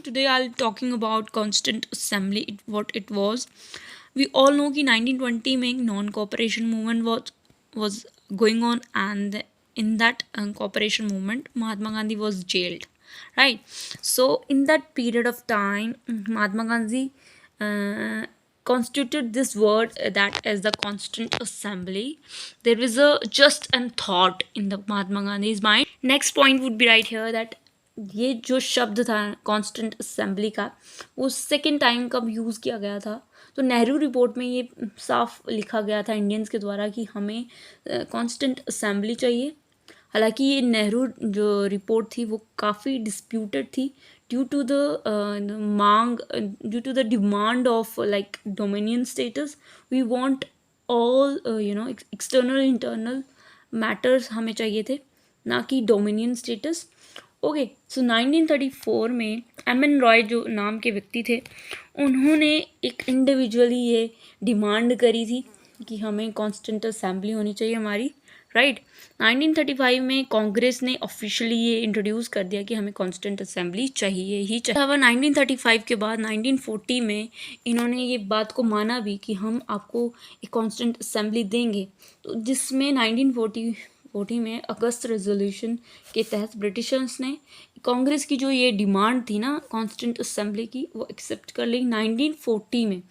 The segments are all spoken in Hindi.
Today I'll talking about Constituent Assembly, what it was. We all know कि 1920 में non-cooperation movement was going on, and in that cooperation movement Mahatma Gandhi was jailed, right? So in that period of time, Mahatma Gandhi constituted this word that as the Constituent Assembly. There is a just and thought in the Mahatma Gandhi's mind. Next point would be right here that ये जो शब्द था कॉन्स्टेंट असेंबली का, वो सेकेंड टाइम कब यूज़ किया गया था? तो नेहरू रिपोर्ट में ये साफ लिखा गया था इंडियंस के द्वारा कि हमें कॉन्स्टेंट असेंबली चाहिए। हालांकि ये नेहरू जो रिपोर्ट थी वो काफ़ी डिस्प्यूटेड थी ड्यू टू द मांग, due to the demand of like dominion status. We want all external internal matters हमें चाहिए थे, ना कि डोमिनियन स्टेटस। ओके, सो 1934 में एम.एन. रॉय जो नाम के व्यक्ति थे, उन्होंने एक इंडिविजुअली ये डिमांड करी थी कि हमें कॉन्स्टेंट असेंबली होनी चाहिए हमारी, राइट। 1935 में कांग्रेस ने ऑफिशियली ये इंट्रोड्यूस कर दिया कि हमें कॉन्स्टेंट असेंबली चाहिए ही चाहिए। अब 1935 के बाद 1940 में इन्होंने ये बात को माना भी कि हम आपको एक कॉन्स्टेंट असेंबली देंगे, तो जिसमें 1940 में अगस्त रेजोल्यूशन के तहत ब्रिटिशर्स ने कांग्रेस की जो ये डिमांड थी ना कॉन्स्टेंट असेंबली की, वो एक्सेप्ट कर ली 1940 में।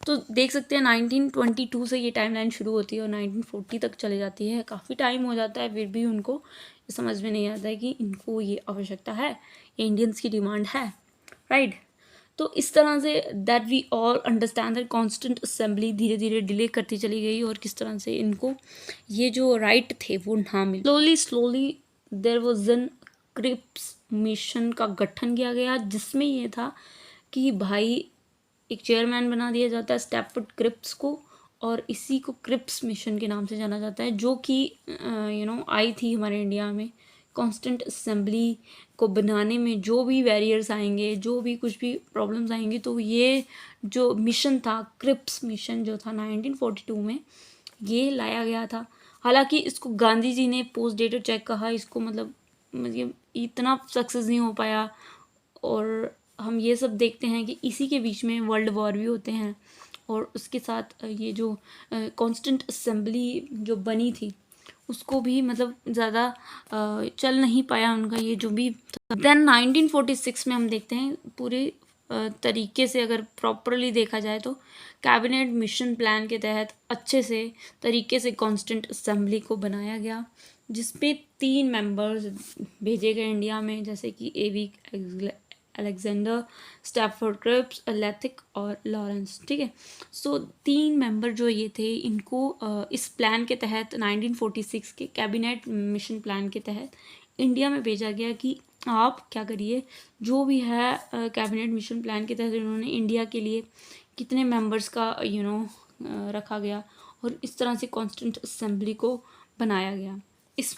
तो देख सकते हैं 1922 से ये टाइमलाइन शुरू होती है और 1940 तक चले जाती है। काफ़ी टाइम हो जाता है, फिर भी उनको समझ में नहीं आता है कि इनको ये आवश्यकता है, ये इंडियंस की डिमांड है, राइट। तो इस तरह से that we all understand that constituent assembly धीरे धीरे डिले करती चली गई और किस तरह से इनको ये जो राइट थे वो ना मिले। Slowly there was an Cripps mission का गठन किया गया, जिसमें ये था कि भाई एक चेयरमैन बना दिया जाता है स्टैफोर्ड क्रिप्स को, और इसी को क्रिप्स मिशन के नाम से जाना जाता है, जो कि आई थी हमारे इंडिया में। कॉन्स्टेंट असेंबली को बनाने में जो भी बैरियर्स आएंगे, जो भी कुछ भी प्रॉब्लम्स आएंगी, तो ये जो मिशन था क्रिप्स मिशन जो था 1942 में ये लाया गया था। हालांकि इसको गांधी जी ने पोस्ट डेटेड चेक कहा, इसको मतलब इतना सक्सेस नहीं हो पाया, और हम ये सब देखते हैं कि इसी के बीच में वर्ल्ड वॉर भी होते हैं, और उसके साथ ये जो कॉन्स्टेंट असेंबली जो बनी थी उसको भी मतलब ज़्यादा चल नहीं पाया उनका ये जो भी। देन 1946 में हम देखते हैं पूरे तरीके से अगर प्रॉपरली देखा जाए तो कैबिनेट मिशन प्लान के तहत अच्छे से तरीके से कॉन्स्टेंट असेंबली को बनाया गया, जिसपे 3 मेंबर्स भेजे गए इंडिया में, जैसे कि ए.वी. अलेक्जेंडर, स्टैफोर्ड क्रिप्स, लेथिक और लॉरेंस, ठीक है। सो 3 मेंबर जो ये थे, इनको इस प्लान के तहत 1946 के कैबिनेट मिशन प्लान के तहत इंडिया में भेजा गया कि आप क्या करिए, जो भी है कैबिनेट मिशन प्लान के तहत इन्होंने इंडिया के लिए कितने मेंबर्स का रखा गया, और इस तरह से कॉन्स्टेंट असेंबली को बनाया गया इस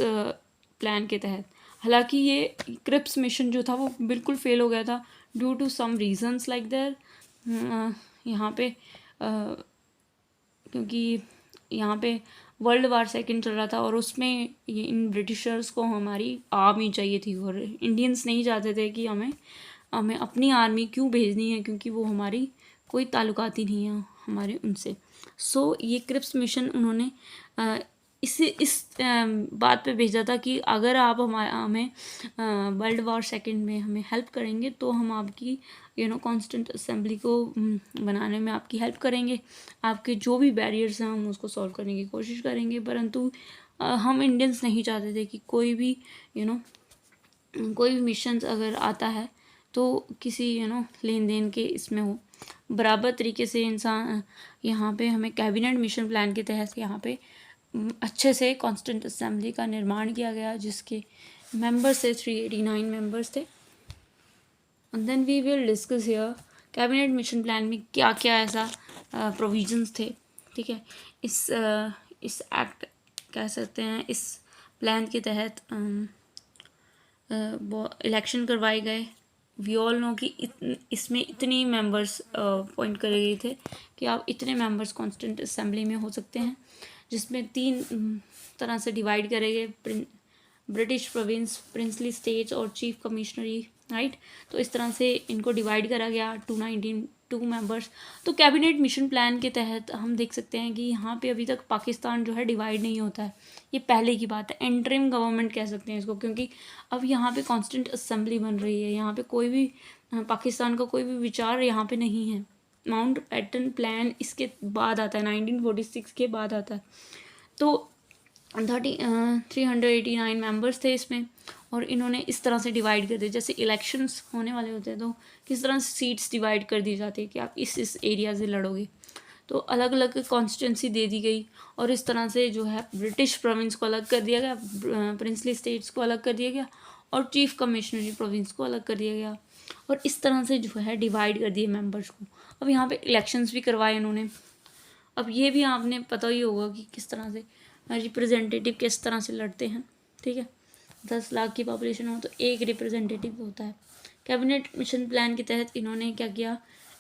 प्लान के तहत। हालांकि ये क्रिप्स मिशन जो था वो बिल्कुल फेल हो गया था due to some reasons like there. यहाँ पे क्योंकि यहाँ पे वर्ल्ड वार सेकेंड चल रहा था, और उसमें ये इन ब्रिटिशर्स को हमारी आर्मी चाहिए थी, और इंडियंस नहीं चाहते थे कि हमें अपनी आर्मी क्यों भेजनी है, क्योंकि वो हमारी कोई ताल्लुकाती नहीं है हमारे उनसे। सो ये क्रिप्स मिशन उन्होंने इस बात पे भेजा था कि अगर आप हमें वर्ल्ड वॉर सेकेंड में हमें हेल्प करेंगे तो हम आपकी कॉन्स्टेंट असेंबली को बनाने में आपकी हेल्प करेंगे, आपके जो भी बैरियर्स हैं हम उसको सॉल्व करने की कोशिश करेंगे। परंतु हम इंडियंस नहीं चाहते थे कि कोई भी कोई भी मिशन अगर आता है तो किसी लेन देन के इसमें हो, बराबर तरीके से इंसान यहाँ पे हमें कैबिनेट मिशन प्लान के तहत यहाँ पे अच्छे से कॉन्स्टेंट असेंबली का निर्माण किया गया, जिसके मेंबर्स थे 389 मेंबर्स थे। And then we will discuss here cabinet mission plan में क्या क्या ऐसा प्रोविजंस थे, ठीक है। इस एक्ट कह सकते हैं, इस प्लान के तहत इलेक्शन करवाए गए। वी ऑल नो कि इसमें इतनी मेंबर्स अपॉइंट करे गए थे कि आप इतने मेंबर्स कॉन्स्टेंट असेंबली में हो सकते हैं, जिसमें 3 तरह से डिवाइड करे गए, ब्रिटिश प्रोविंस, प्रिंसली स्टेट्स और चीफ कमिश्नरी राइट। तो इस तरह से इनको डिवाइड करा गया 292 मेंबर्स। तो कैबिनेट मिशन प्लान के तहत हम देख सकते हैं कि यहाँ पे अभी तक पाकिस्तान जो है डिवाइड नहीं होता है, ये पहले की बात है। एंटरिम गवर्नमेंट कह सकते हैं इसको, क्योंकि अब यहाँ पे कॉन्स्टिट्यूंट असेंबली बन रही है, यहाँ पे कोई भी पाकिस्तान का कोई भी विचार यहाँ पे नहीं है। माउंट बैटन प्लान इसके बाद आता है, 1946 के बाद आता है। तो 389 मेंबर्स थे इसमें, और इन्होंने इस तरह से डिवाइड कर दिया, जैसे इलेक्शंस होने वाले होते हैं तो किस तरह से सीट्स डिवाइड कर दी जाती है कि आप इस एरिया से लड़ोगे, तो अलग अलग कॉन्स्टिट्यूंसी दे दी गई। और इस तरह से जो है ब्रिटिश प्रोविंस को अलग कर दिया गया, प्रिंसली स्टेट्स को अलग कर दिया गया, और चीफ कमिश्नरी प्रोविंस को अलग कर दिया गया, और इस तरह से जो है डिवाइड कर दिए मेंबर्स को। अब यहाँ पे इलेक्शंस भी करवाए इन्होंने। अब ये भी आपने पता ही होगा कि किस तरह से रिप्रेजेंटेटिव किस तरह से लड़ते हैं, ठीक है। 10 लाख की पॉपुलेशन हो तो एक रिप्रेजेंटेटिव होता है। कैबिनेट मिशन प्लान के तहत इन्होंने क्या किया,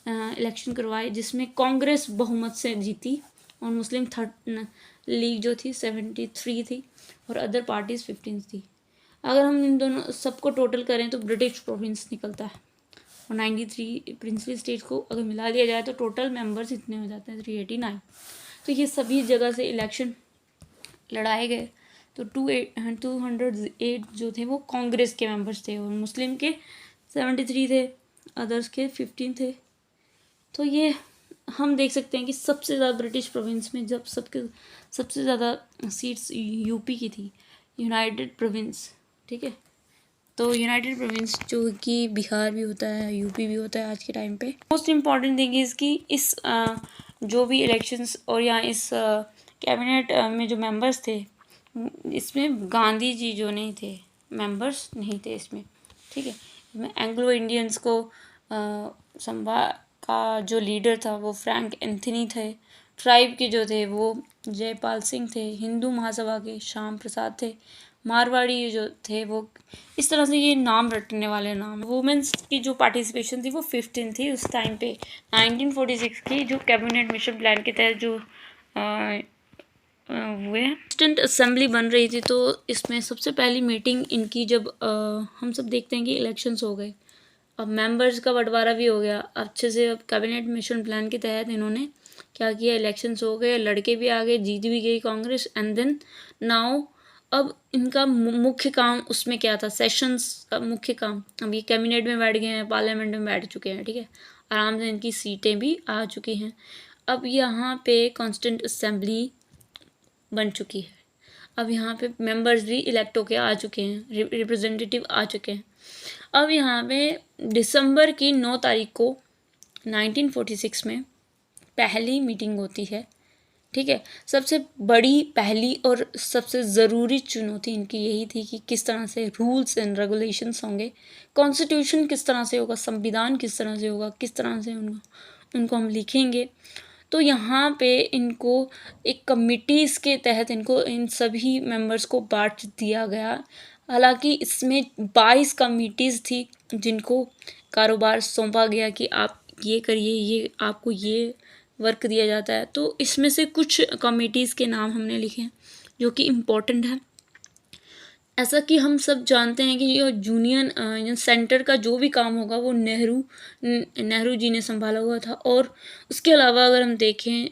इलेक्शन करवाए, जिसमें कांग्रेस बहुमत से जीती, और मुस्लिम लीग जो थी 73 थी, और अदर पार्टीज 15 थी। अगर हम इन दोनों सबको टोटल करें तो ब्रिटिश प्रोविंस निकलता है, और 93 प्रिंसली स्टेट को अगर मिला लिया जाए तो टोटल मेंबर्स इतने हो जाते हैं 389। तो ये सभी जगह से इलेक्शन लड़ाए गए। तो 208 जो थे वो कांग्रेस के मेंबर्स थे, और मुस्लिम के 73 थे, अदर्स के 15 थे। तो ये हम देख सकते हैं कि सबसे ज़्यादा ब्रिटिश प्रोविंस में जब सबसे ज़्यादा सीट्स यूपी की थी, यूनाइटेड प्रोविंस, ठीक है। तो यूनाइटेड प्रोविंस जो कि बिहार भी होता है, यूपी भी होता है आज के टाइम पे। मोस्ट इम्पॉर्टेंट थिंग इज़ कि इस जो भी इलेक्शंस और यहाँ इस कैबिनेट में जो मेंबर्स थे, इसमें गांधी जी जो नहीं थे, मेंबर्स नहीं थे इसमें, ठीक है। इसमें एंग्लो इंडियंस को संभा का जो लीडर था वो फ्रैंक एंथनी थे, ट्राइब के जो थे वो जयपाल सिंह थे, हिंदू महासभा के श्याम प्रसाद थे, मारवाड़ी जो थे वो, इस तरह से ये नाम रटने वाले नाम। वुमेंस की जो पार्टिसिपेशन थी वो 15 थी उस टाइम पे, 1946 की जो कैबिनेट मिशन प्लान के तहत जो हुए। कॉन्स्टिट्यूंट असेंबली बन रही थी, तो इसमें सबसे पहली मीटिंग इनकी जब हम सब देखते हैं कि इलेक्शंस हो गए, अब मेंबर्स का बंटवारा भी हो गया अच्छे से। अब कैबिनेट मिशन प्लान के तहत इन्होंने क्या किया, इलेक्शंस हो गए, लड़के भी आ गए, जीत भी गई कांग्रेस, एंड देन नाउ अब इनका मुख्य काम उसमें क्या था, सेशंस का मुख्य काम। अब ये कैबिनेट में बैठ गए हैं, पार्लियामेंट में बैठ चुके हैं, ठीक है, आराम से इनकी सीटें भी आ चुकी हैं। अब यहाँ पे कॉन्स्टिट्यूंट असेंबली बन चुकी है, अब यहाँ पे मेंबर्स भी इलेक्ट होके आ चुके हैं, रिप्रेजेंटेटिव आ चुके हैं। अब यहाँ पे दिसंबर की 9 तारीख को 1946 में पहली मीटिंग होती है, ठीक है। सबसे बड़ी पहली और सबसे ज़रूरी चुनौती इनकी यही थी कि किस तरह से रूल्स एंड रेगुलेशंस होंगे, कॉन्स्टिट्यूशन किस तरह से होगा, संविधान किस तरह से होगा, किस तरह से उनको हम लिखेंगे। तो यहाँ पे इनको एक कमिटीज़ के तहत इनको इन सभी मेंबर्स को बांट दिया गया। हालांकि इसमें 22 कमिटीज़ थी जिनको कारोबार सौंपा गया कि आप ये करिए, ये आपको ये वर्क दिया जाता है। तो इसमें से कुछ कमिटीज़ के नाम हमने लिखे हैं जो कि इम्पोर्टेंट है। ऐसा कि हम सब जानते हैं कि ये यूनियन सेंटर का जो भी काम होगा वो नेहरू जी ने संभाला हुआ था। और उसके अलावा अगर हम देखें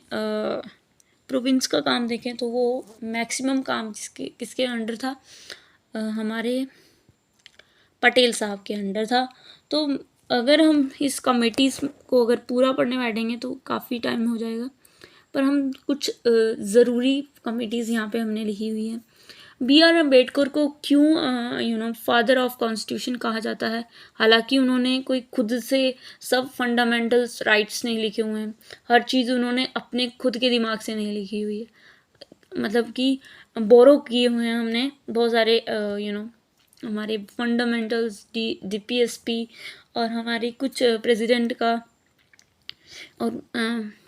प्रोविंस का काम देखें तो वो मैक्सिमम काम किसके अंडर था, हमारे पटेल साहब के अंडर था। तो अगर हम इस कमेटीज़ को अगर पूरा पढ़ने बैठेंगे तो काफ़ी टाइम हो जाएगा, पर हम कुछ ज़रूरी कमेटीज़ यहाँ पे हमने लिखी हुई हैं। B.R. अम्बेडकर को क्यों फादर ऑफ कॉन्स्टिट्यूशन कहा जाता है, हालांकि उन्होंने कोई खुद से सब फंडामेंटल्स राइट्स नहीं लिखे हुए हैं, हर चीज़ उन्होंने अपने खुद के दिमाग से नहीं लिखी हुई है, मतलब कि बोरो किए हुए हैं हमने बहुत सारे हमारे फंडामेंटल्स DPSP और हमारे कुछ प्रेसिडेंट का, और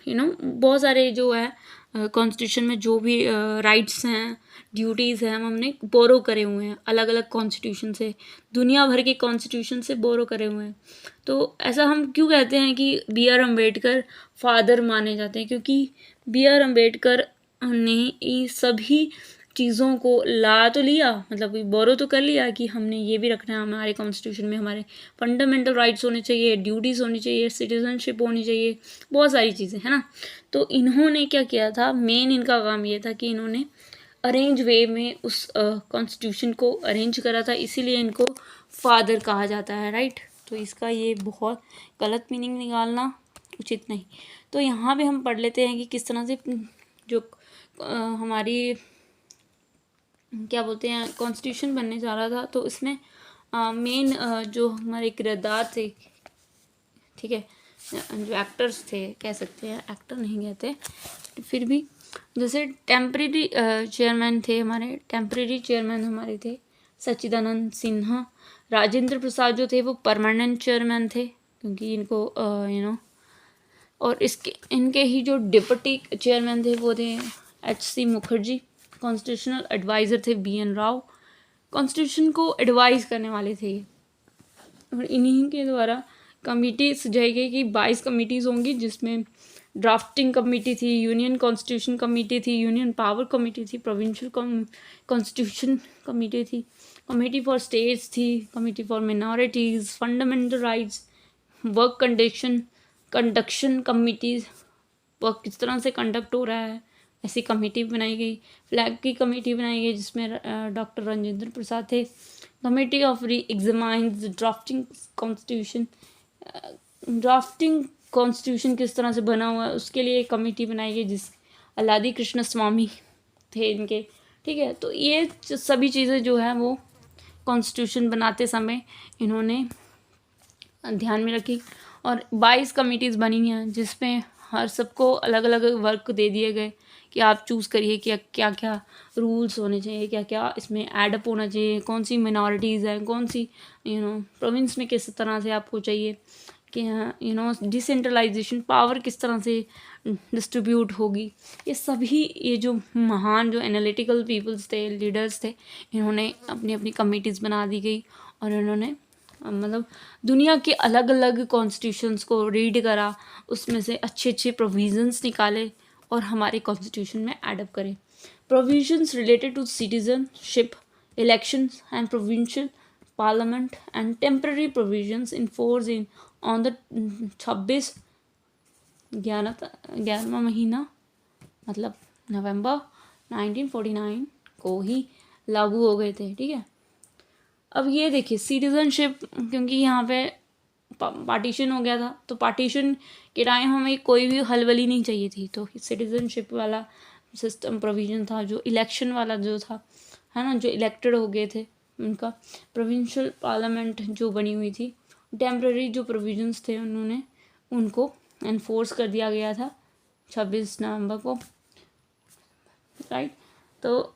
बहुत सारे जो है कॉन्स्टिट्यूशन में जो भी राइट्स हैं, ड्यूटीज़ हैं, हम हमने बोरो करे हुए हैं अलग अलग कॉन्स्टिट्यूशन से, दुनिया भर के कॉन्स्टिट्यूशन से बोरो करे हुए हैं। तो ऐसा हम क्यों कहते हैं कि B.R. अम्बेडकर फादर माने जाते हैं, क्योंकि B.R. अम्बेडकर ने सभी चीज़ों को ला तो लिया, मतलब बोरो तो कर लिया कि हमने ये भी रखना है, हमारे कॉन्स्टिट्यूशन में हमारे फंडामेंटल राइट्स होने चाहिए, ड्यूटीज़ होनी चाहिए, सिटीजनशिप होनी चाहिए, बहुत सारी चीज़ें, है ना। तो इन्होंने क्या किया था, मेन इनका काम ये था कि इन्होंने अरेंज वे में उस कॉन्स्टिट्यूशन को अरेंज करा था, इसीलिए इनको फादर कहा जाता है, राइट। तो इसका ये बहुत गलत मीनिंग निकालना उचित नहीं। तो यहाँ पे हम पढ़ लेते हैं कि किस तरह से जो हमारी क्या बोलते हैं कॉन्स्टिट्यूशन बनने जा रहा था, तो इसमें मेन जो हमारे किरदार थे, ठीक है, जो एक्टर्स थे, कह सकते हैं, एक्टर नहीं कहते फिर भी, जैसे टेम्परेरी चेयरमैन थे हमारे, टेम्परेरी चेयरमैन हमारे थे सच्चिदानंद सिन्हा। राजेंद्र प्रसाद जो थे वो परमानेंट चेयरमैन थे, क्योंकि इनको और इसके इनके ही जो डिप्टी चेयरमैन थे वो थे HC मुखर्जी। कॉन्स्टिट्यूशनल एडवाइज़र थे BN राव, कॉन्स्टिट्यूशन को एडवाइज़ करने वाले थे ये। और इन्हीं के द्वारा कमेटी सजाई गई कि 22 कमेटीज़ होंगी, जिसमें ड्राफ्टिंग कमेटी थी, यूनियन कॉन्स्टिट्यूशन कमेटी थी, यूनियन पावर कमेटी थी, प्रोविंशियल कॉन्स्टिट्यूशन कमेटी थी, कमेटी फॉर स्टेट्स थी, committee for minorities, fundamental rights, work conduction committees, work किस तरह से कंडक्ट हो रहा है, ऐसी कमेटी बनाई गई। फ्लैग की कमेटी बनाई गई जिसमें डॉक्टर राजेंद्र प्रसाद थे। Committee of re examines drafting constitution, drafting constitution किस तरह से बना हुआ है उसके लिए एक कमेटी बनाई गई, जिस अल्लादी कृष्ण स्वामी थे इनके, ठीक है। तो ये सभी चीज़ें जो है वो कॉन्स्टिट्यूशन बनाते समय इन्होंने ध्यान में रखी। और 22 कमेटीज़ बनी हैं, जिसमें हर सबको अलग अलग वर्क दे दिए गए कि आप चूज़ करिए कि क्या क्या रूल्स होने चाहिए, क्या क्या इसमें एडअप होना चाहिए, कौन सी मिनॉरिटीज़ हैं, कौन सी प्रोविंस में किस तरह से आपको चाहिए कि डिसेंट्रलाइजेशन पावर किस तरह से डिस्ट्रीब्यूट होगी। ये सभी ये जो महान जो एनालिटिकल पीपल्स थे, लीडर्स थे, इन्होंने अपनी अपनी कमेटीज़ बना दी गई और इन्होंने मतलब दुनिया के अलग अलग कॉन्स्टिट्यूशंस को रीड करा, उसमें से अच्छे अच्छे प्रोविजंस निकाले और हमारे कॉन्स्टिट्यूशन में एडअप करें। Provisions related to citizenship, elections and provincial parliament and temporary provisions in force in on the 11वां महीना, मतलब नवंबर 1949 को ही लागू हो गए थे, ठीक है। अब ये देखिए सिटीज़नशिप, क्योंकि यहाँ पे पार्टीशन हो गया था, तो पार्टीशन के टाइम हमें कोई भी हलबली नहीं चाहिए थी, तो सिटीज़नशिप वाला सिस्टम प्रोविज़न था, जो इलेक्शन वाला जो था, है ना, जो इलेक्टेड हो गए थे उनका, प्रोविंशियल पार्लियामेंट जो बनी हुई थी, टेम्पररी जो प्रोविजंस थे उन्होंने उनको एनफोर्स कर दिया गया था 26 नवंबर को, राइट। तो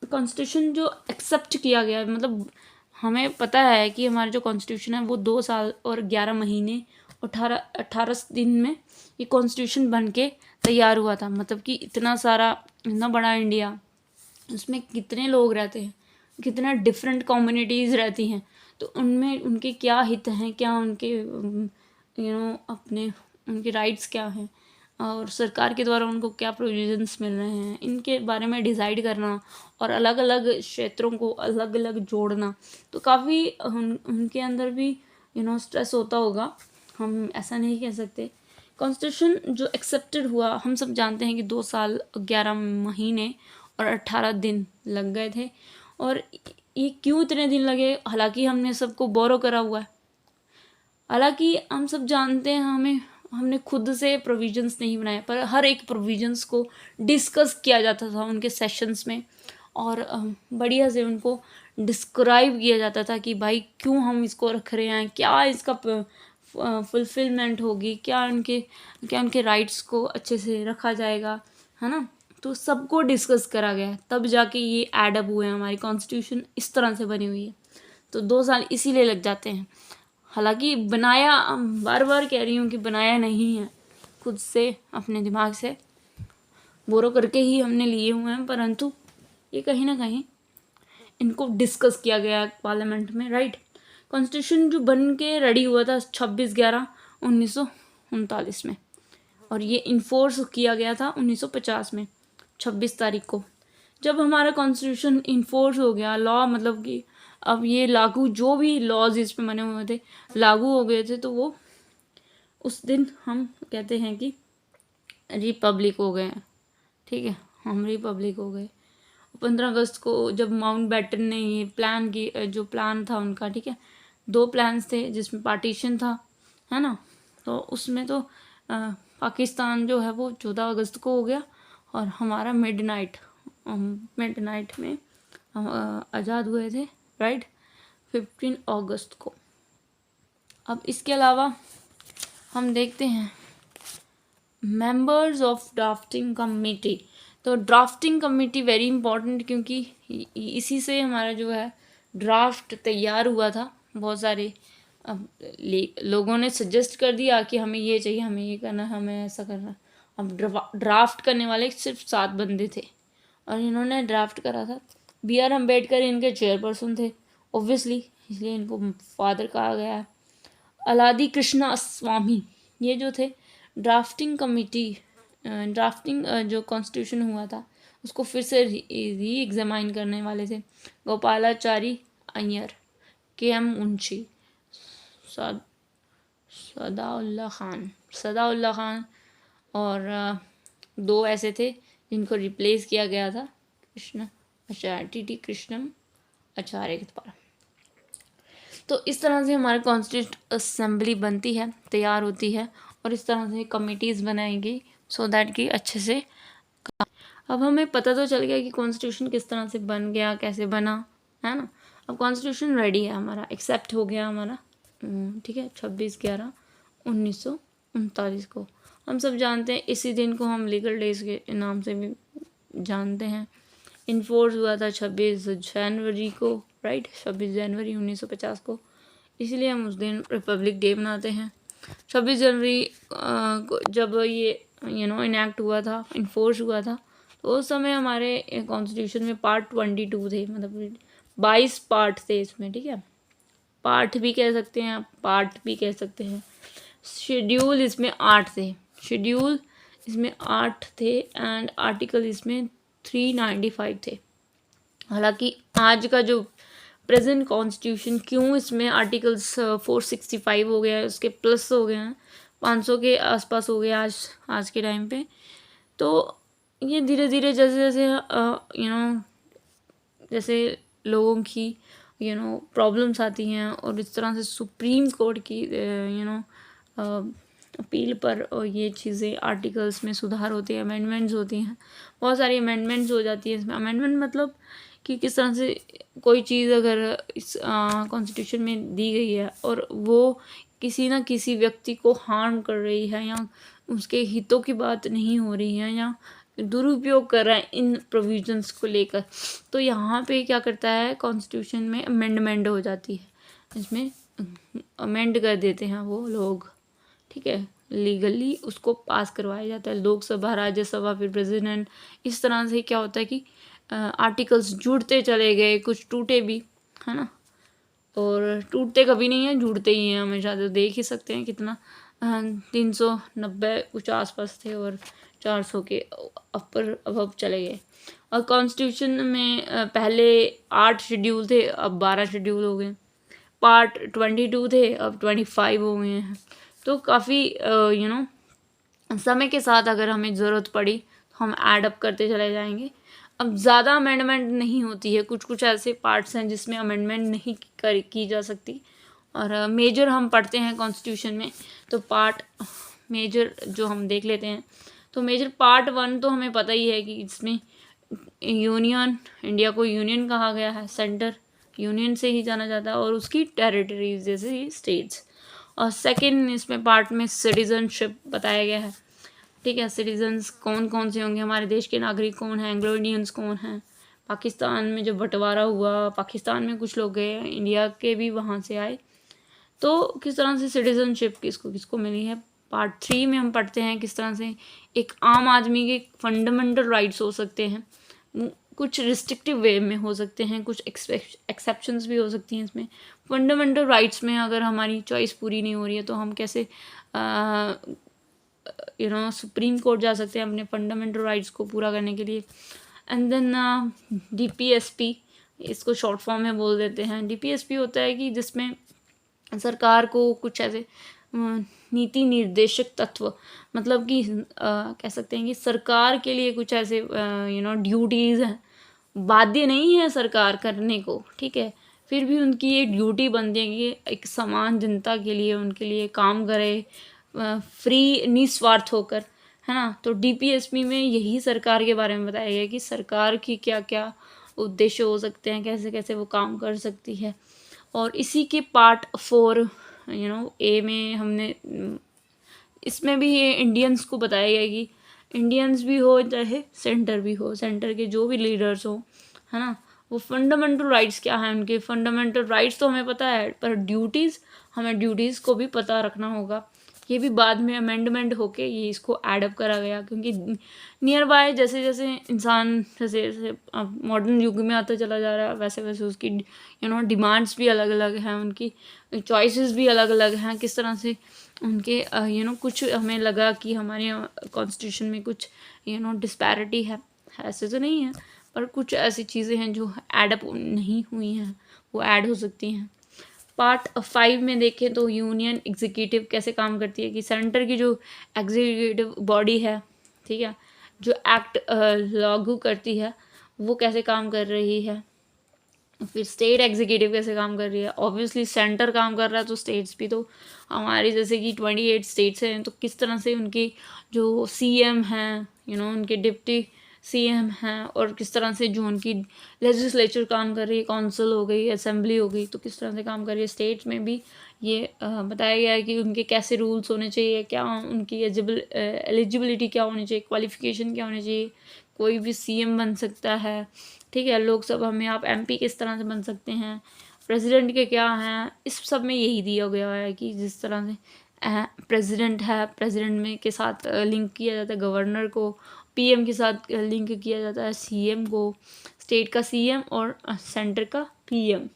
कॉन्स्टिट्यूशन जो एक्सेप्ट किया गया, मतलब हमें पता है कि हमारा जो कॉन्स्टिट्यूशन है वो 2 साल और 11 महीने और 18 दिन में ये कॉन्स्टिट्यूशन बन के तैयार हुआ था। मतलब कि इतना बड़ा इंडिया, उसमें कितने लोग रहते हैं, कितना डिफरेंट कम्युनिटीज़ रहती हैं, तो उनमें उनके क्या हित हैं, क्या उनके अपने उनके राइट्स क्या हैं, और सरकार के द्वारा उनको क्या प्रोविजंस मिल रहे हैं, इनके बारे में डिसाइड करना और अलग अलग क्षेत्रों को अलग अलग जोड़ना, तो काफ़ी उनके अंदर भी स्ट्रेस होता होगा, हम ऐसा नहीं कह सकते। कॉन्स्टिट्यूशन जो एक्सेप्टेड हुआ, हम सब जानते हैं कि 2 साल 11 महीने और 18 दिन लग गए थे। और ये क्यों इतने दिन लगे, हालांकि हमने सबको बोरो करा हुआ है, हालांकि हम सब जानते हैं हमने खुद से प्रोविजंस नहीं बनाए, पर हर एक प्रोविजंस को डिस्कस किया जाता था उनके सेशंस में, और बढ़िया से उनको डिस्क्राइब किया जाता था कि भाई क्यों हम इसको रख रहे हैं, क्या इसका फुलफिलमेंट होगी, क्या उनके राइट्स को अच्छे से रखा जाएगा, है ना। तो सबको डिस्कस करा गया, तब जाके ये एडअप हुए हैं, हमारी कॉन्स्टिट्यूशन इस तरह से बनी हुई है। तो 2 साल इसीलिए लग जाते हैं, हालांकि बनाया, बार बार कह रही हूँ कि बनाया नहीं है, खुद से अपने दिमाग से बोरो करके ही हमने लिए हुए हैं, परंतु ये कहीं ना कहीं इनको डिस्कस किया गया पार्लियामेंट में, राइट। कॉन्स्टिट्यूशन जो बन के रेडी हुआ था 26/11/1939 में, और ये इन्फोर्स किया गया था 1950 में 26 तारीख को। जब हमारा कॉन्स्टिट्यूशन इन्फोर्स हो गया, लॉ मतलब कि अब ये लागू, जो भी लॉज इस पे बने हुए थे लागू हो गए थे, तो वो उस दिन हम कहते हैं कि रिपब्लिक हो गए हैं। ठीक है, हम रिपब्लिक हो गए 15 अगस्त को, जब माउंट बैटन ने ये प्लान की, जो प्लान था उनका, ठीक है, 2 प्लान्स थे जिसमें पार्टीशन था, है ना। तो उसमें तो पाकिस्तान जो है वो 14 अगस्त को हो गया, और हमारा मिडनाइट में हम आज़ाद हुए थे, राइट, 15 अगस्त को। अब इसके अलावा हम देखते हैं मेंबर्स ऑफ ड्राफ्टिंग कमेटी। तो ड्राफ्टिंग कमेटी वेरी इंपॉर्टेंट, क्योंकि इसी से हमारा जो है ड्राफ्ट तैयार हुआ था। बहुत सारे अब लोगों ने सजेस्ट कर दिया कि हमें ये चाहिए, हमें ये करना, हमें ऐसा करना। अब ड्राफ्ट करने वाले सिर्फ 7 बंदे थे, और इन्होंने ड्राफ्ट करा था। B.R. अम्बेडकर इनके चेयरपर्सन थे ऑब्वियसली, इसलिए इनको फादर कहा गया है। अलादी कृष्णा स्वामी ये जो थे ड्राफ्टिंग कमेटी, ड्राफ्टिंग जो कॉन्स्टिट्यूशन हुआ था उसको फिर से री एग्जामाइन करने वाले थे। गोपालाचारी अय्यर, KM मुंशी, सदाउल्ला खान और 2 ऐसे थे जिनको रिप्लेस किया गया था, कृष्ण आचार्य, TT कृष्णम आचार्य के द्वारा। तो इस तरह से हमारी कॉन्स्टिट्यूंट असेंबली बनती है, तैयार होती है, और इस तरह से कमिटीज़ बनाएंगी सो दैट कि अच्छे से। अब हमें पता तो चल गया कि कॉन्स्टिट्यूशन किस तरह से बन गया, कैसे बना, है ना। अब कॉन्स्टिट्यूशन रेडी है हमारा, एक्सेप्ट हो गया हमारा, ठीक है, 26/11/1939 को। हम सब जानते हैं, इसी दिन को हम लीगल डेज के नाम से भी जानते हैं। इन्फोर्स हुआ था 26 जनवरी को, राइट, 26 जनवरी 1950 को, इसलिए हम उस दिन रिपब्लिक डे मनाते हैं। 26 जनवरी को जब ये इनैक्ट हुआ था, इन्फोर्स हुआ था, तो उस समय हमारे कॉन्स्टिट्यूशन में पार्ट 22 थे, मतलब 22 पार्ट थे इसमें, ठीक है, पार्ट भी कह सकते हैं आप, पार्ट भी कह सकते हैं। शेड्यूल इसमें 8 थे, शेड्यूल इसमें 8 थे, एंड आर्टिकल इसमें 395 थे। हालांकि आज का जो प्रेजेंट कॉन्स्टिट्यूशन, क्यों इसमें आर्टिकल्स 465 हो गया है, उसके प्लस हो गए हैं, 500 के आसपास हो गया आज के टाइम पे। तो ये धीरे धीरे जैसे जैसे जैसे लोगों की प्रॉब्लम्स आती हैं, और इस तरह से सुप्रीम कोर्ट की अपील पर और ये चीज़ें आर्टिकल्स में सुधार होते हैं, अमेंडमेंट्स होती हैं, बहुत सारी अमेंडमेंट्स हो जाती है इसमें। अमेंडमेंट मतलब कि किस तरह से कोई चीज़ अगर इस कॉन्स्टिट्यूशन में दी गई है और वो किसी ना किसी व्यक्ति को हार्म कर रही है, या उसके हितों की बात नहीं हो रही है, या दुरुपयोग कर रहा है इन प्रोविजंस को लेकर, तो यहाँ पे क्या करता है, कॉन्स्टिट्यूशन में अमेंडमेंट हो जाती है, इसमें अमेंड कर देते हैं वो लोग, ठीक है, लीगली उसको पास करवाया जाता है, लोकसभा, राज्यसभा, फिर प्रेसिडेंट। इस तरह से क्या होता है कि आर्टिकल्स जुड़ते चले गए, कुछ टूटे भी, है ना, और टूटते कभी नहीं है, जुड़ते ही हैं हमेशा। तो देख ही सकते हैं कितना 390 कुछ आसपास थे, और 400 के अपर अब चले गए। और कॉन्स्टिट्यूशन में पहले 8 शेड्यूल थे, अब 12 शेड्यूल हो गए। पार्ट 22 थे, अब 25 हो गए हैं। तो काफ़ी समय के साथ अगर हमें ज़रूरत पड़ी तो हम ऐड अप करते चले जाएंगे। अब ज़्यादा अमेंडमेंट नहीं होती है, कुछ कुछ ऐसे पार्ट्स हैं जिसमें अमेंडमेंट नहीं की जा सकती। और मेजर हम पढ़ते हैं कॉन्स्टिट्यूशन में, तो पार्ट मेजर जो हम देख लेते हैं, तो मेजर पार्ट 1 तो हमें पता ही है कि इसमें यूनियन, इंडिया को यूनियन कहा गया है, सेंटर यूनियन से ही जाना जाता है, और उसकी टेरिटरीज जैसे ही स्टेट्स। और सेकेंड इसमें पार्ट में सिटीजनशिप बताया गया है, ठीक है, सिटीजन्स कौन कौन से होंगे, हमारे देश के नागरिक कौन हैं, एंग्लो इंडियंस कौन हैं। पाकिस्तान में जब बंटवारा हुआ, पाकिस्तान में कुछ लोग गए, इंडिया के भी वहाँ से आए, तो किस तरह से सिटीजनशिप किसको किसको मिली है। पार्ट 3 में हम पढ़ते हैं किस तरह से एक आम आदमी के फंडामेंटल राइट्स हो सकते हैं, कुछ रिस्ट्रिक्टिव वे में हो सकते हैं, कुछ एक्सेप्शंस भी हो सकती हैं इसमें। फंडामेंटल राइट्स में अगर हमारी चॉइस पूरी नहीं हो रही है तो हम कैसे सुप्रीम कोर्ट जा सकते हैं अपने फंडामेंटल राइट्स को पूरा करने के लिए। एंड देन DPSP, इसको शॉर्ट फॉर्म में बोल देते हैं। DPSP होता है कि जिसमें सरकार को कुछ ऐसे नीति निर्देशक तत्व, मतलब कि कह सकते हैं कि सरकार के लिए कुछ ऐसे ड्यूटीज़ हैं, बाध्य नहीं है सरकार करने को, ठीक है, फिर भी उनकी ये ड्यूटी बनती है कि एक समान जनता के लिए उनके लिए काम करे, फ्री निस्वार्थ होकर, है ना। तो DPSP में यही सरकार के बारे में बताया गया कि सरकार की क्या क्या उद्देश्य हो सकते हैं, कैसे कैसे वो काम कर सकती है। और इसी के पार्ट 4 A में हमने इसमें भी ये इंडियंस को बताया गया कि इंडियंस भी हो चाहे सेंटर भी हो, सेंटर के जो भी लीडर्स हो, है ना, वो फंडामेंटल राइट्स क्या है उनके। फंडामेंटल राइट्स तो हमें पता है, पर ड्यूटीज़, हमें ड्यूटीज़ को भी पता रखना होगा। ये भी बाद में अमेंडमेंट होके ये इसको एडअप करा गया, क्योंकि नियर बाय जैसे जैसे इंसान जैसे जैसे मॉडर्न युग में आता चला जा रहा है, वैसे वैसे उसकी डिमांड्स भी अलग अलग हैं, उनकी चॉइसेस भी अलग अलग हैं। किस तरह से उनके कुछ हमें लगा कि हमारे कॉन्स्टिट्यूशन में कुछ डिस्पैरिटी है, ऐसे तो नहीं है, पर कुछ ऐसी चीज़ें हैं जो एडअप नहीं हुई हैं, वो ऐड हो सकती हैं। पार्ट 5 में देखें तो यूनियन एग्जीक्यूटिव कैसे काम करती है, कि सेंटर की जो एग्जीक्यूटिव बॉडी है, ठीक है, जो एक्ट लागू करती है, वो कैसे काम कर रही है। फिर स्टेट एग्जीक्यूटिव कैसे काम कर रही है। ऑब्वियसली सेंटर काम कर रहा है तो स्टेट्स भी, तो हमारी जैसे कि 28 स्टेट्स हैं, तो किस तरह से उनकी जो CM हैं, उनके डिप्टी CM हैं, और किस तरह से जो उनकी लेजिस्लेचर काम कर रही है, काउंसिल हो गई, असेंबली हो गई, तो किस तरह से काम कर रही है। स्टेट्स में भी ये बताया गया है कि उनके कैसे रूल्स होने चाहिए, क्या उनकी एलिजिबिलिटी क्या होनी चाहिए, क्वालिफिकेशन क्या होनी चाहिए, कोई भी CM बन सकता है, ठीक है, लोकसभा में आप MP किस तरह से बन सकते हैं, प्रेसिडेंट के क्या हैं, इस सब में यही दिया गया है कि जिस तरह से प्रेसिडेंट है, प्रेसिडेंट में के साथ लिंक किया जाता है गवर्नर को, PM के साथ लिंक किया जाता है CM को, स्टेट का CM और सेंटर का PM।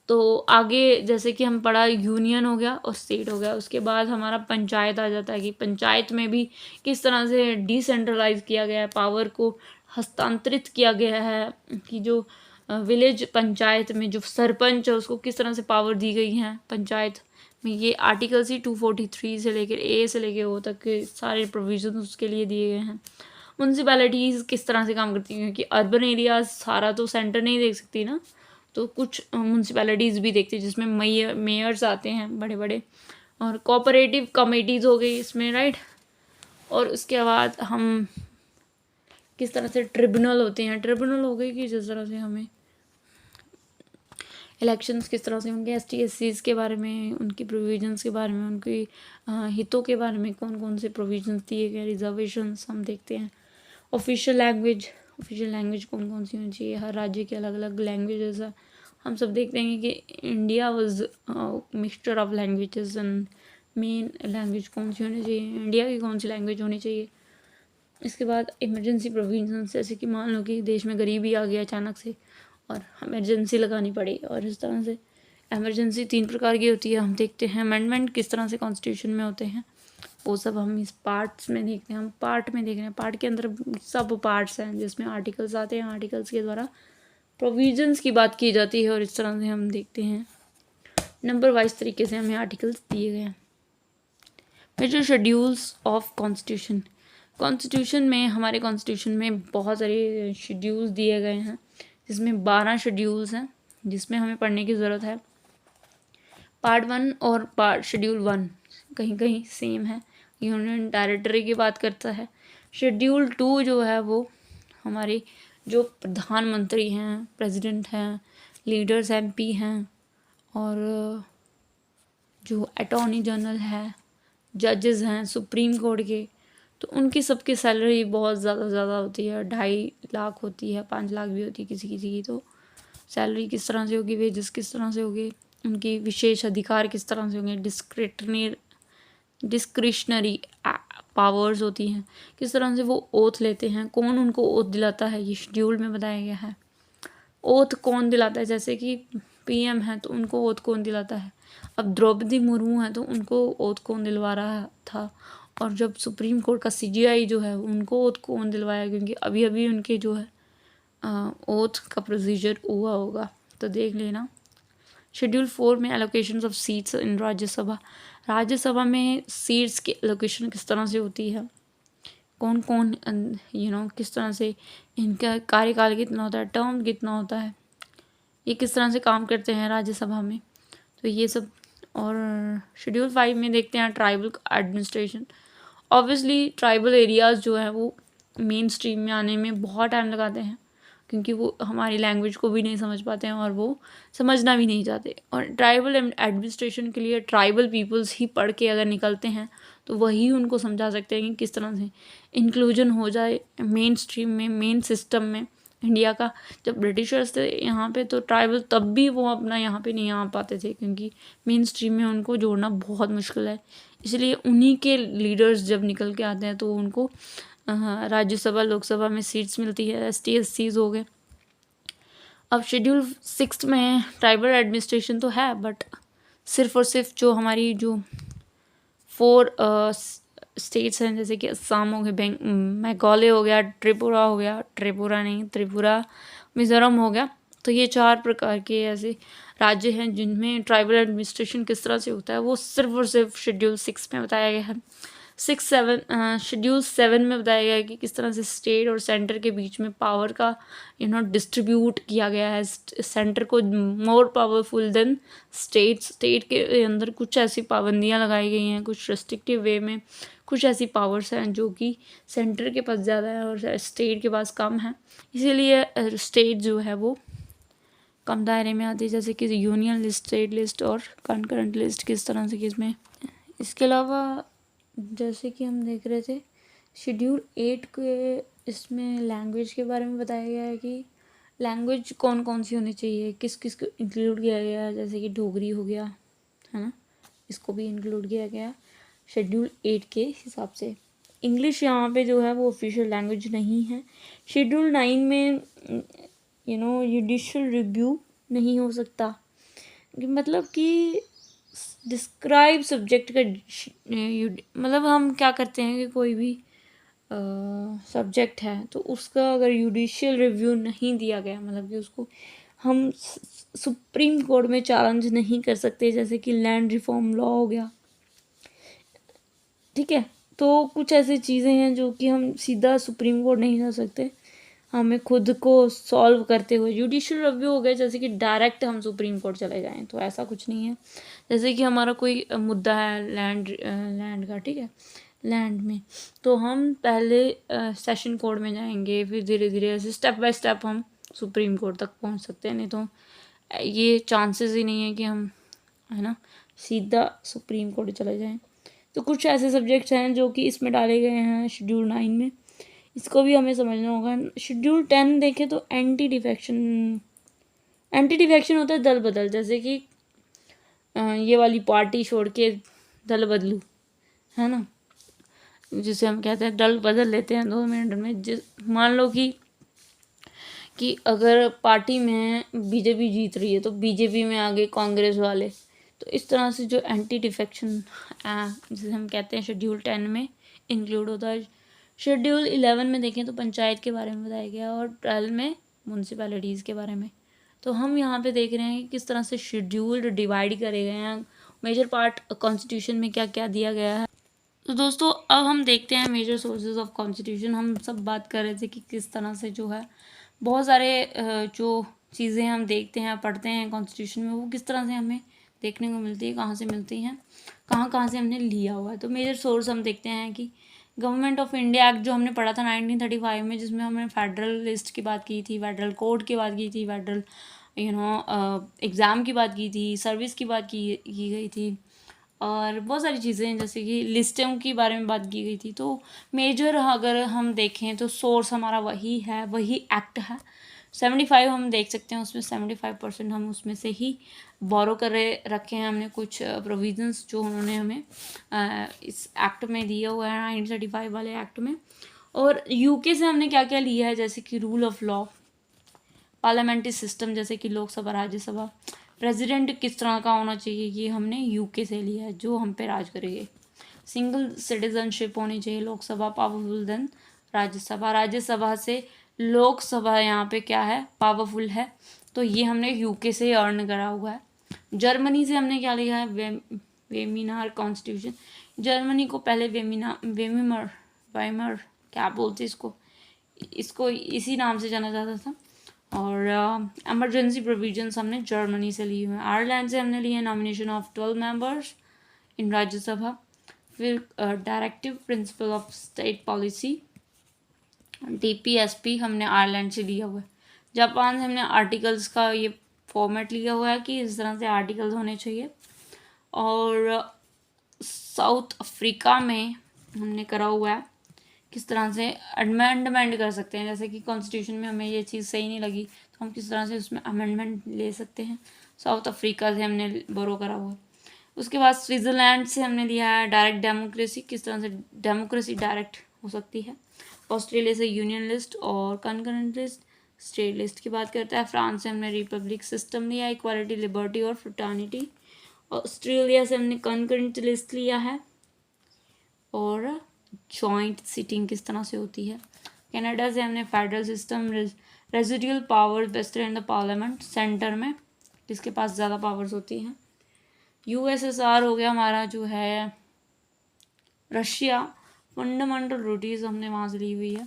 तो आगे जैसे कि हम पढ़ा, यूनियन हो गया और स्टेट हो गया, उसके बाद हमारा पंचायत आ जाता है कि पंचायत में भी किस तरह से डिसेंट्रलाइज किया गया है, पावर को हस्तांतरित किया गया है, कि जो विलेज पंचायत में जो सरपंच है उसको किस तरह से पावर दी गई है पंचायत में। ये आर्टिकल ही 243 से लेकर A से लेकर O तक के सारे प्रोविजन उसके लिए दिए गए हैं। म्यूनसिपैलिटीज़ किस तरह से काम करती हैं, क्योंकि अर्बन एरियाज सारा तो सेंटर नहीं देख सकती ना, तो कुछ म्यूनसिपैलिटीज़ भी देखती है जिसमें मेयर्स आते हैं बड़े बड़े, और कोऑपरेटिव कमेटीज़ हो गई इसमें, राइट। और उसके बाद हम किस तरह से ट्रिब्यूनल होते हैं, ट्रिब्यूनल हो गई कि जिस तरह से हमें इलेक्शंस किस तरह से होंगे, ST/SCs के बारे में, उनकी प्रोविजंस के बारे में, उनके हितों के बारे में कौन कौन से प्रोविजंस दिए गए, रिजर्वेशंस हम देखते हैं। ऑफिशियल लैंग्वेज कौन कौन सी होनी चाहिए, हर राज्य की अलग अलग लैंग्वेजेस है। हम सब देखते हैं कि India was mixture of languages, and main language कौन सी होनी चाहिए, इंडिया की कौन सी लैंग्वेज होनी चाहिए। इसके बाद इमरजेंसी प्रोविजंस, जैसे कि मान लो कि देश में गरीबी आ गया अचानक से और इमरजेंसी लगानी पड़ी, और इस तरह से इमरजेंसी 3 प्रकार की होती है, हम देखते हैं। अमेंडमेंट किस तरह से कॉन्स्टिट्यूशन में होते हैं, वो सब हम इस पार्ट्स में देखते हैं। हम पार्ट में देख रहे हैं, पार्ट के अंदर सब पार्ट्स हैं जिसमें आर्टिकल्स आते हैं, आर्टिकल्स के द्वारा प्रोविजंस की बात की जाती है, और इस तरह से हम देखते हैं नंबर वाइज तरीके से हमें आर्टिकल्स दिए गए हैं। मेजर शेड्यूल्स ऑफ कॉन्स्टिट्यूशन में, हमारे कॉन्स्टिट्यूशन में बहुत सारे शेड्यूल्स दिए गए हैं, जिसमें 12 शेड्यूल्स हैं जिसमें हमें पढ़ने की ज़रूरत है। पार्ट 1 और शेड्यूल 1 कहीं कहीं सेम है, यूनियन टेरिटरी की बात करता है। शेड्यूल 2 जो है वो हमारे जो प्रधानमंत्री हैं, प्रेसिडेंट हैं, लीडर्स MP हैं, और जो अटॉर्नी जनरल है, जजेस हैं सुप्रीम कोर्ट के, तो उनकी सबकी सैलरी बहुत ज़्यादा होती है, 2.5 लाख होती है, 5 लाख भी होती है किसी किसी की। तो सैलरी किस तरह से होगी, वेजेस किस तरह से होगी, उनकी विशेष अधिकार किस तरह से होंगे, डिस्क्रिशनरी पावर्स होती हैं, किस तरह से वो ओथ लेते हैं, कौन उनको ओथ दिलाता है, ये शेड्यूल में बताया गया है। ओथ कौन दिलाता है, जैसे कि PM है तो उनको ओथ कौन दिलाता है, अब द्रौपदी मुर्मू है तो उनको ओथ कौन दिलवा रहा था, और जब सुप्रीम कोर्ट का CGI जो है उनको ओथ कौन दिलवाया, क्योंकि अभी अभी उनके जो है ओथ का प्रोसीजर हुआ होगा, तो देख लेना। शेड्यूल 4 में allocation of seats in Rajya Sabha में सीट्स की एलोकेशन किस तरह से होती है, कौन कौन किस तरह से इनका कार्यकाल कितना होता है, टर्म कितना होता है, ये किस तरह से काम करते हैं राज्यसभा में, तो ये सब। और शेड्यूल 5 में देखते हैं tribal administration. Obviously tribal areas जो है वो मेन स्ट्रीम में आने में बहुत टाइम लगाते हैं, क्योंकि वो हमारी लैंग्वेज को भी नहीं समझ पाते हैं और वो समझना भी नहीं चाहते। और ट्राइबल एडमिनिस्ट्रेशन के लिए ट्राइबल पीपल्स ही पढ़ के अगर निकलते हैं तो वही उनको समझा सकते हैं कि किस तरह से इंक्लूजन हो जाए मेन स्ट्रीम में, मेन सिस्टम में इंडिया का। जब ब्रिटिशर्स थे यहाँ पे तो ट्राइबल तब भी वो अपना यहाँ पे नहीं आ पाते थे, क्योंकि मेन स्ट्रीम में उनको जोड़ना बहुत मुश्किल है। इसलिए उन्हीं के लीडर्स जब निकल के आते हैं तो उनको राज्यसभा लोकसभा में सीट्स मिलती है, ST SCs हो गए। अब शेड्यूल 6 में ट्राइबल एडमिनिस्ट्रेशन तो है, बट सिर्फ और सिर्फ जो हमारी जो 4 स्टेट्स हैं, जैसे कि असम हो गया, मेघालय हो गया, त्रिपुरा, मिज़ोरम हो गया, तो ये 4 प्रकार के ऐसे राज्य हैं जिनमें ट्राइबल एडमिनिस्ट्रेशन किस तरह से होता है वो सिर्फ और सिर्फ शेड्यूल 6 में बताया गया है। शेड्यूल 7 में बताया गया है कि किस तरह से स्टेट और सेंटर के बीच में पावर का डिस्ट्रीब्यूट किया गया है। सेंटर को मोर पावरफुल देन स्टेट के अंदर कुछ ऐसी पाबंदियां लगाई गई हैं, कुछ रेस्ट्रिक्टिव वे में कुछ ऐसी पावर्स हैं जो कि सेंटर के पास ज़्यादा है और स्टेट के पास कम है। इसीलिए स्टेट जो है वो कम दायरे में आती है, जैसे कि यूनियन लिस्ट, स्टेट लिस्ट और कंकरेंट लिस्ट किस तरह से किसमें। इसके अलावा जैसे कि हम देख रहे थे शेड्यूल 8 के इसमें लैंग्वेज के बारे में बताया गया है कि लैंग्वेज कौन कौन सी होनी चाहिए, किस किस को इंक्लूड किया गया है, जैसे कि डोगरी हो गया है ना, इसको भी इंक्लूड किया गया शेड्यूल 8 के हिसाब से। इंग्लिश यहाँ पे जो है वो ऑफिशियल लैंग्वेज नहीं है। शेड्यूल 9 में जुडिशियल रिव्यू नहीं हो सकता, मतलब कि डिस्क्राइब सब्जेक्ट का मतलब हम क्या करते हैं कि कोई भी सब्जेक्ट है तो उसका अगर जुडिशियल रिव्यू नहीं दिया गया, मतलब कि उसको हम सुप्रीम कोर्ट में चैलेंज नहीं कर सकते, जैसे कि लैंड रिफॉर्म लॉ हो गया, ठीक है। तो कुछ ऐसी चीज़ें हैं जो कि हम सीधा सुप्रीम कोर्ट नहीं जा सकते, हमें खुद को सॉल्व करते हुए। जुडिशियल रिव्यू हो गया जैसे कि डायरेक्ट हम सुप्रीम कोर्ट चले जाएं, तो ऐसा कुछ नहीं है। जैसे कि हमारा कोई मुद्दा है लैंड का, ठीक है, लैंड में, तो हम पहले सेशन कोर्ट में जाएंगे, फिर धीरे धीरे ऐसे स्टेप बाय स्टेप हम सुप्रीम कोर्ट तक पहुंच सकते हैं। नहीं तो ये चांसेस ही नहीं है कि हम, है ना, सीधा सुप्रीम कोर्ट चले जाएं। तो कुछ ऐसे सब्जेक्ट्स हैं जो कि इसमें डाले गए हैं शेड्यूल 9 में, इसको भी हमें समझना होगा। शेड्यूल 10 देखें तो एंटी डिफेक्शन होता है दल बदल, जैसे कि ये वाली पार्टी छोड़ के दल बदलू, है ना, जिसे हम कहते हैं दल बदल लेते हैं 2 मिनट में। मान लो कि अगर पार्टी में बीजेपी जीत रही है तो बीजेपी में आ गए कांग्रेस वाले, तो इस तरह से जो एंटी डिफेक्शन जिसे हम कहते हैं शेड्यूल 10 में इंक्लूड होता है। शेड्यूल 11 में देखें तो पंचायत के बारे में बताया गया और 12 में म्यूनसिपैलिटीज़ के बारे में। तो हम यहाँ पे देख रहे हैं कि किस तरह से शेड्यूल डिवाइड करे गए हैं, मेजर पार्ट कॉन्स्टिट्यूशन में क्या क्या दिया गया है। तो दोस्तों अब हम देखते हैं मेजर सोर्सेज ऑफ कॉन्स्टिट्यूशन। हम सब बात कर रहे थे कि किस तरह से जो है बहुत सारे जो चीज़ें हम देखते हैं पढ़ते हैं कॉन्स्टिट्यूशन में, वो किस तरह से हमें देखने को मिलती है, कहाँ से मिलती हैं, कहाँ कहाँ से हमने लिया हुआ है। तो मेजर सोर्स हम देखते हैं कि गवर्नमेंट ऑफ इंडिया एक्ट जो हमने पढ़ा था 1935 में, जिसमें हमने फेडरल लिस्ट की बात की थी, फेडरल कोड की बात की थी, फेडरल एग्ज़ाम की बात की थी, सर्विस की बात की गई थी, और बहुत सारी चीज़ें हैं जैसे कि लिस्टों के बारे में बात की गई थी। तो मेजर अगर हम देखें तो सोर्स हमारा वही है, वही एक्ट है। 75 हम देख सकते हैं, उसमें 75% हम उसमें से ही बोरो कर रखे हैं हमने, कुछ प्रोविजंस जो उन्होंने हमें इस एक्ट में दिया हुआ है 1935 वाले एक्ट में। और यूके से हमने क्या क्या लिया है, जैसे कि rule of law, parliamentary system जैसे कि लोकसभा राज्यसभा, प्रेसिडेंट किस तरह का होना चाहिए, ये हमने यूके से लिया है जो हम पे राज करेंगे। सिंगल सिटीजनशिप होनी चाहिए, लोकसभा पावरफुल देन राज्यसभा, राज्यसभा से लोकसभा यहाँ पे क्या है, पावरफुल है। तो ये हमने यूके से अर्न करा हुआ है। जर्मनी से हमने क्या लिखा है, वेमिनार कॉन्स्टिट्यूशन। जर्मनी को पहले वेमिमर क्या बोलते इसको इसी नाम से जाना जाता था। और एमरजेंसी प्रोविजंस हमने जर्मनी से लिए हुए हैं। आयरलैंड से हमने लिए nomination of 12 members in Rajya Sabha. फिर directive principle of state policy DPSP हमने आयरलैंड से लिया हुआ है। जापान से हमने आर्टिकल्स का ये फॉर्मेट लिया हुआ है कि इस तरह से आर्टिकल्स होने चाहिए। और साउथ अफ्रीका में हमने करा हुआ है किस तरह से अमेंडमेंट कर सकते हैं, जैसे कि कॉन्स्टिट्यूशन में हमें ये चीज़ सही नहीं लगी तो हम किस तरह से उसमें अमेंडमेंट ले सकते हैं। साउथ अफ्रीका से हमने बोरो करा हुआ है। उसके बाद स्विट्ज़रलैंड से हमने लिया है डायरेक्ट डेमोक्रेसी, किस तरह से डेमोक्रेसी डायरेक्ट हो सकती है। ऑस्ट्रेलिया से यूनियन लिस्ट और कंकरेंट लिस्ट, स्टेट लिस्ट की बात करता है। फ्रांस से हमने रिपब्लिक सिस्टम लिया, इक्वालिटी, लिबर्टी और फ्रेटर्निटी। ऑस्ट्रेलिया से हमने कंकरेंट लिस्ट लिया है और जॉइंट सीटिंग किस तरह से होती है। कनाडा से हमने federal system, residual powers Wester in the parliament, centre में जिसके पास ज़्यादा पावर्स होती हैं। USSR हो गया हमारा जो है रशिया, फंडामेंटल ड्यूटीज़ हमने वहाँ से ली हुई है।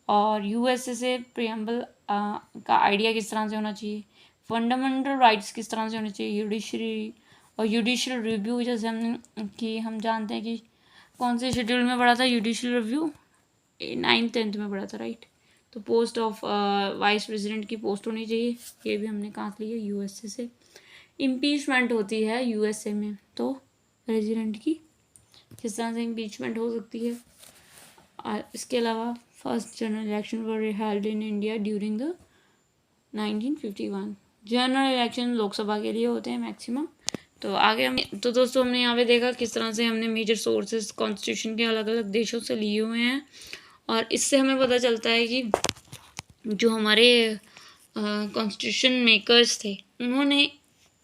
और USA से प्रियम्बल का आइडिया किस तरह से होना चाहिए, फंडामेंटल राइट्स किस तरह से होने चाहिए, जुडिशरी और जुडिशियल रिव्यू, जैसे हम जानते हैं कि कौन से शेड्यूल में पढ़ा था जुडिशियल रिव्यू, 9th 10th में पढ़ा था, राइट। तो पोस्ट ऑफ वाइस प्रेसिडेंट की पोस्ट होनी चाहिए, ये भी हमने कहाँ से लिया, USA से। इम्पीचमेंट होती है USA में, तो प्रेसिडेंट की किस तरह से इम्पीचमेंट हो सकती है। इसके अलावा first general election were held in India during the 1951। General election Lok Sabha के लिए होते हैं मैक्सिमम। तो आगे तो दोस्तों हमने यहाँ पे देखा किस तरह से हमने मेजर सोर्सेज कॉन्स्टिट्यूशन के अलग अलग देशों से लिए हुए हैं। और इससे हमें पता चलता है कि जो हमारे कॉन्स्टिट्यूशन मेकर्स थे उन्होंने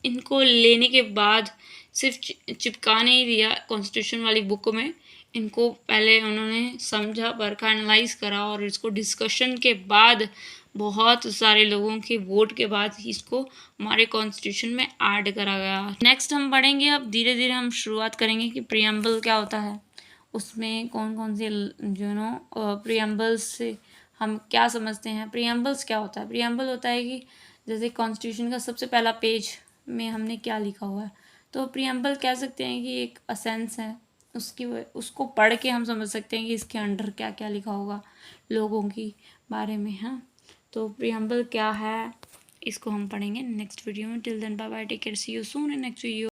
इनको लेने के बाद सिर्फ चिपका नहीं दिया कॉन्स्टिट्यूशन वाली बुक में, इनको पहले उन्होंने समझा, परखा, एनालाइज करा और इसको डिस्कशन के बाद बहुत सारे लोगों के वोट के बाद इसको हमारे कॉन्स्टिट्यूशन में ऐड करा गया। नेक्स्ट हम पढ़ेंगे, अब धीरे धीरे हम शुरुआत करेंगे कि प्रियम्बल क्या होता है, उसमें कौन कौन से प्रियम्बल्स से हम क्या समझते हैं। प्रियम्बल्स क्या होता है, प्रियम्बल होता है कि जैसे कॉन्स्टिट्यूशन का सबसे पहला पेज में हमने क्या लिखा हुआ है, तो प्रियम्बल कह सकते हैं कि एक असेंस है, उसको पढ़ के हम समझ सकते हैं कि इसके अंडर क्या क्या लिखा होगा लोगों की बारे में। हाँ, तो प्रियम्बल क्या है इसको हम पढ़ेंगे नेक्स्ट वीडियो में। Till then bye bye, take care, see you soon in next video.